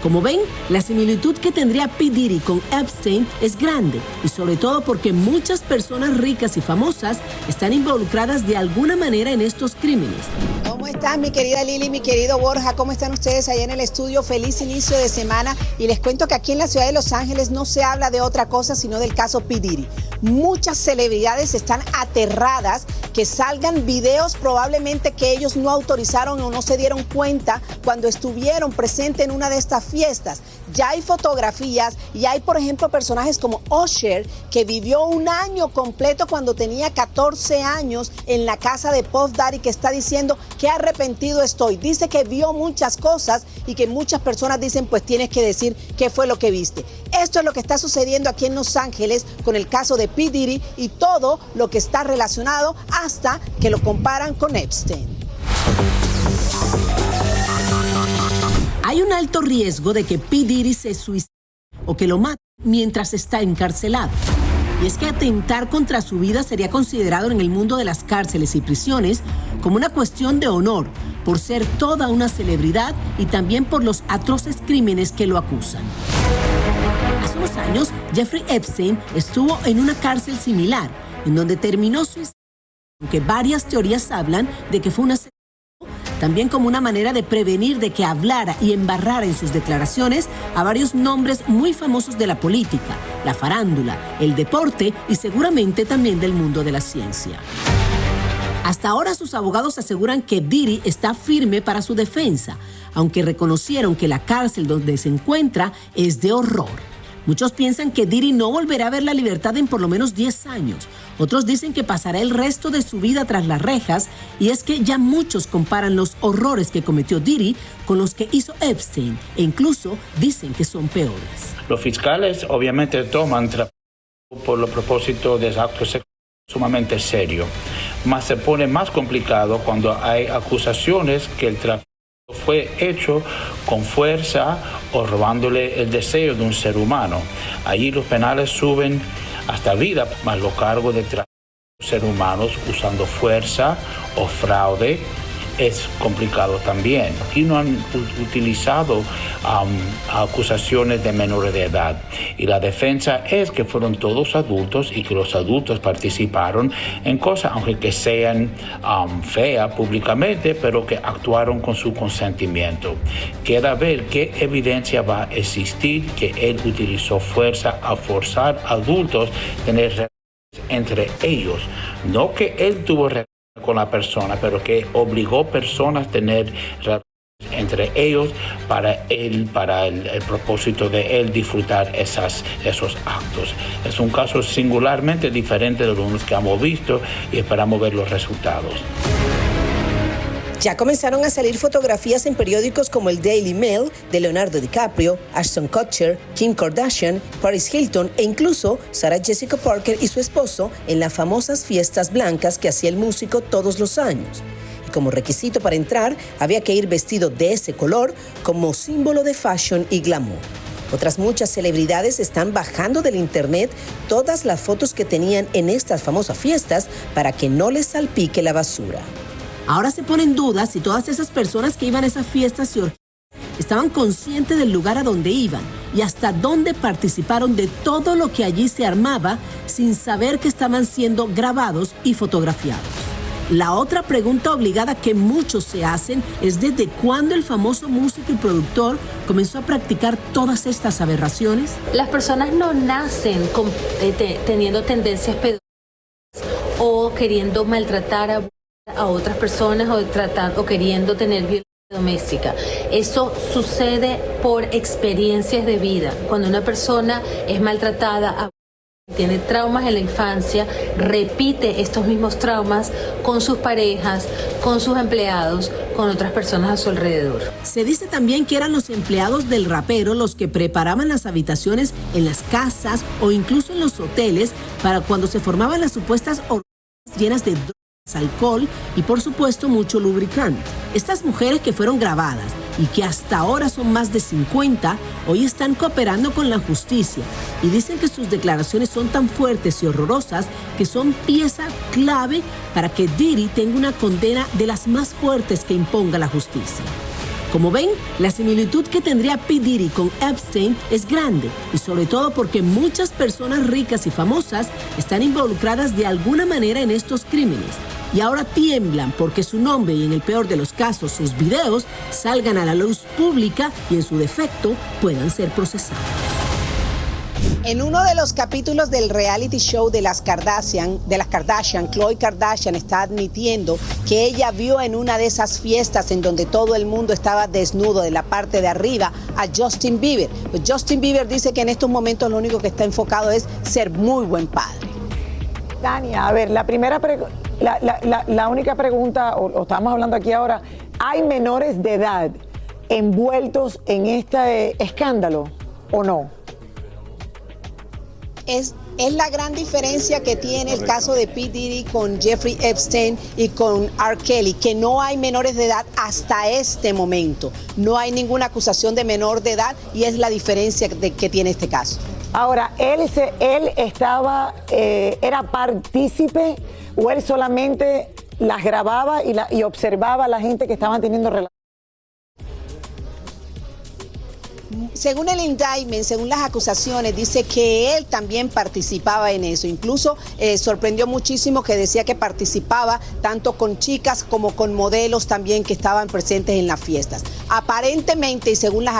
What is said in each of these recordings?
Como ven, la similitud que tendría P. Diddy con Epstein es grande y sobre todo porque muchas personas ricas y famosas están involucradas de alguna manera en estos crímenes. ¿Cómo estás, mi querida Lili, mi querido Borja? ¿Cómo están ustedes allá en el estudio? Feliz inicio de semana. Y les cuento que aquí en la ciudad de Los Ángeles no se habla de otra cosa sino del caso P. Diddy. Muchas celebridades están aterradas que salgan videos probablemente que ellos no autorizaron o no se dieron cuenta cuando estuvieron presentes en una de estas fiestas. Ya hay fotografías y hay, por ejemplo, personajes como Usher, que vivió un año completo cuando tenía 14 años en la casa de Puff Daddy, que está diciendo que arrepentido estoy. Dice que vio muchas cosas y que muchas personas dicen, pues tienes que decir qué fue lo que viste. Esto es lo que está sucediendo aquí en Los Ángeles con el caso de P. Diddy y todo lo que está relacionado hasta que lo comparan con Epstein. Hay un alto riesgo de que P. Diddy se suicide o que lo mate mientras está encarcelado. Y es que atentar contra su vida sería considerado en el mundo de las cárceles y prisiones como una cuestión de honor, por ser toda una celebridad y también por los atroces crímenes que lo acusan. Hace unos años, Jeffrey Epstein estuvo en una cárcel similar, en donde terminó suicidándose, aunque varias teorías hablan de que fue un asesinato, también como una manera de prevenir de que hablara y embarrara en sus declaraciones a varios nombres muy famosos de la política, la farándula, el deporte y seguramente también del mundo de la ciencia. Hasta ahora sus abogados aseguran que Diddy está firme para su defensa, aunque reconocieron que la cárcel donde se encuentra es de horror. Muchos piensan que Diddy no volverá a ver la libertad en por lo menos 10 años. Otros dicen que pasará el resto de su vida tras las rejas, y es que ya muchos comparan los horrores que cometió Diddy con los que hizo Epstein, e incluso dicen que son peores. Los fiscales obviamente toman por los propósitos de actos sexuales sumamente serios, mas se pone más complicado cuando hay acusaciones que el tráfico fue hecho con fuerza o robándole el deseo de un ser humano. Allí los penales suben hasta vida, más los cargos de tráfico de seres humanos usando fuerza o fraude es complicado también. Y no han utilizado acusaciones de menores de edad. Y la defensa es que fueron todos adultos y que los adultos participaron en cosas, aunque que sean feas públicamente, pero que actuaron con su consentimiento. Queda ver qué evidencia va a existir que él utilizó fuerza a forzar a adultos a tener relaciones entre ellos. No que él tuvo relaciones con la persona, pero que obligó personas a tener relaciones entre ellos para el propósito de él disfrutar esos actos. Es un caso singularmente diferente de los que hemos visto y esperamos ver los resultados. Ya comenzaron a salir fotografías en periódicos como el Daily Mail de Leonardo DiCaprio, Ashton Kutcher, Kim Kardashian, Paris Hilton e incluso Sarah Jessica Parker y su esposo en las famosas fiestas blancas que hacía el músico todos los años. Y como requisito para entrar, había que ir vestido de ese color como símbolo de fashion y glamour. Otras muchas celebridades están bajando del internet todas las fotos que tenían en estas famosas fiestas para que no les salpique la basura. Ahora se pone en duda si todas esas personas que iban a esas fiestas y orgías estaban conscientes del lugar a donde iban y hasta dónde participaron de todo lo que allí se armaba sin saber que estaban siendo grabados y fotografiados. La otra pregunta obligada que muchos se hacen es desde cuándo el famoso músico y productor comenzó a practicar todas estas aberraciones. Las personas no nacen teniendo tendencias pedófilas o queriendo maltratar a otras personas o queriendo tener violencia doméstica. Eso sucede por experiencias de vida. Cuando una persona es maltratada, tiene traumas en la infancia, repite estos mismos traumas con sus parejas, con sus empleados, con otras personas a su alrededor. Se dice también que eran los empleados del rapero los que preparaban las habitaciones en las casas o incluso en los hoteles para cuando se formaban las supuestas orgías llenas de drogas, alcohol y por supuesto mucho lubricante. Estas mujeres que fueron grabadas y que hasta ahora son más de 50, hoy están cooperando con la justicia y dicen que sus declaraciones son tan fuertes y horrorosas que son pieza clave para que Diddy tenga una condena de las más fuertes que imponga la justicia. Como ven, la similitud que tendría P. Diddy con Epstein es grande, y sobre todo porque muchas personas ricas y famosas están involucradas de alguna manera en estos crímenes. Y ahora tiemblan porque su nombre y, en el peor de los casos, sus videos salgan a la luz pública y, en su defecto, puedan ser procesados. En uno de los capítulos del reality show de las Kardashian, Khloe Kardashian está admitiendo que ella vio en una de esas fiestas en donde todo el mundo estaba desnudo de la parte de arriba a Justin Bieber. Pues Justin Bieber dice que en estos momentos lo único que está enfocado es ser muy buen padre. Tania, a ver, la única pregunta, o estamos hablando aquí ahora, ¿hay menores de edad envueltos en este escándalo o no? Es la gran diferencia que tiene el caso de P. Diddy con Jeffrey Epstein y con R. Kelly, que no hay menores de edad hasta este momento. No hay ninguna acusación de menor de edad y es la diferencia que tiene este caso. Ahora, ¿él estaba, era partícipe o él solamente las grababa y observaba a la gente que estaban teniendo relaciones? Según el indictment, según las acusaciones, dice que él también participaba en eso. Incluso sorprendió muchísimo que decía que participaba tanto con chicas como con modelos también que estaban presentes en las fiestas. Aparentemente, y según las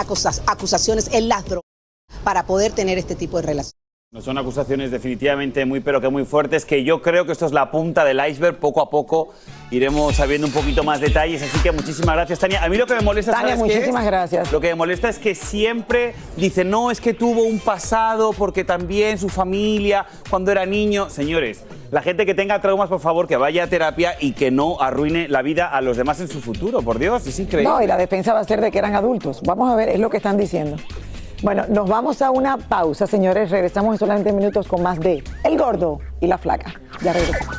acusaciones, él las drogó para poder tener este tipo de relación. No son acusaciones definitivamente muy fuertes, que yo creo que esto es la punta del iceberg. Poco a poco iremos sabiendo un poquito más detalles, así que muchísimas gracias, Tania. A mí lo que me molesta, Tania, ¿sabes qué es? muchísimas gracias. Lo que me molesta es que siempre dicen, no, es que tuvo un pasado porque también su familia cuando era niño. Señores, la gente que tenga traumas, por favor, que vaya a terapia y que no arruine la vida a los demás en su futuro, por Dios, es increíble. No, y la defensa va a ser de que eran adultos. Vamos a ver, es lo que están diciendo. Bueno, nos vamos a una pausa, señores. Regresamos en solamente minutos con más de El Gordo y la Flaca. Ya regresamos.